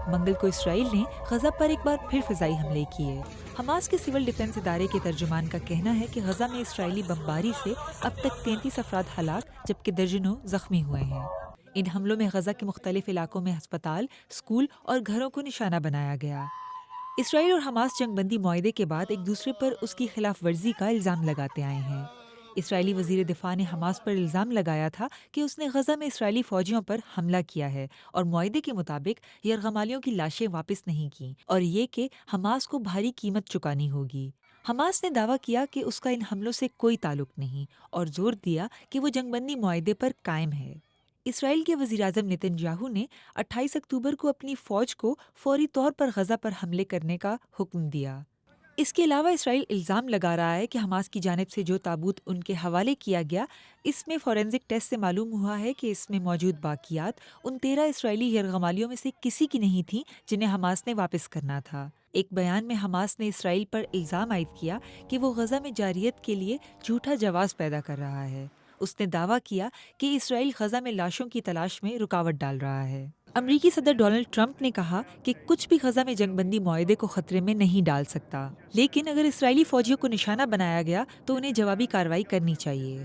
منگل کو اسرائیل نے غزہ پر ایک بار پھر فضائی حملے کیے۔ حماس کے سول ڈیفنس ادارے کے ترجمان کا کہنا ہے کہ غزہ میں اسرائیلی بمباری سے اب تک 33 افراد ہلاک جبکہ درجنوں زخمی ہوئے ہیں۔ ان حملوں میں غزہ کے مختلف علاقوں میں ہسپتال، اسکول اور گھروں کو نشانہ بنایا گیا۔ اسرائیل اور حماس جنگ بندی معاہدے کے بعد ایک دوسرے پر اس کی خلاف ورزی کا الزام لگاتے آئے ہیں۔ اسرائیلی وزیر دفاع نے حماس پر الزام لگایا تھا کہ اس نے غزہ میں اسرائیلی فوجیوں پر حملہ کیا ہے اور معاہدے کے مطابق یرغمالیوں کی لاشیں واپس نہیں کیں، اور یہ کہ حماس کو بھاری قیمت چکانی ہوگی۔ حماس نے دعویٰ کیا کہ اس کا ان حملوں سے کوئی تعلق نہیں اور زور دیا کہ وہ جنگ بندی معاہدے پر قائم ہے۔ اسرائیل کے وزیراعظم نتن یاہو نے 28 اکتوبر کو اپنی فوج کو فوری طور پر غزہ پر حملے کرنے کا حکم دیا۔ اس کے علاوہ اسرائیل الزام لگا رہا ہے کہ حماس کی جانب سے جو تابوت ان کے حوالے کیا گیا، اس میں فورینزک ٹیسٹ سے معلوم ہوا ہے کہ اس میں موجود باقیات ان 13 اسرائیلی یرغمالیوں میں سے کسی کی نہیں تھیں جنہیں حماس نے واپس کرنا تھا۔ ایک بیان میں حماس نے اسرائیل پر الزام عائد کیا کہ وہ غزہ میں جارحیت کے لیے جھوٹا جواز پیدا کر رہا ہے۔ اس نے دعویٰ کیا کہ اسرائیل غزہ میں لاشوں کی تلاش میں رکاوٹ ڈال رہا ہے۔ امریکی صدر ڈونلڈ ٹرمپ نے کہا کہ کچھ بھی غزہ میں جنگ بندی معاہدے کو خطرے میں نہیں ڈال سکتا، لیکن اگر اسرائیلی فوجیوں کو نشانہ بنایا گیا تو انہیں جوابی کارروائی کرنی چاہیے۔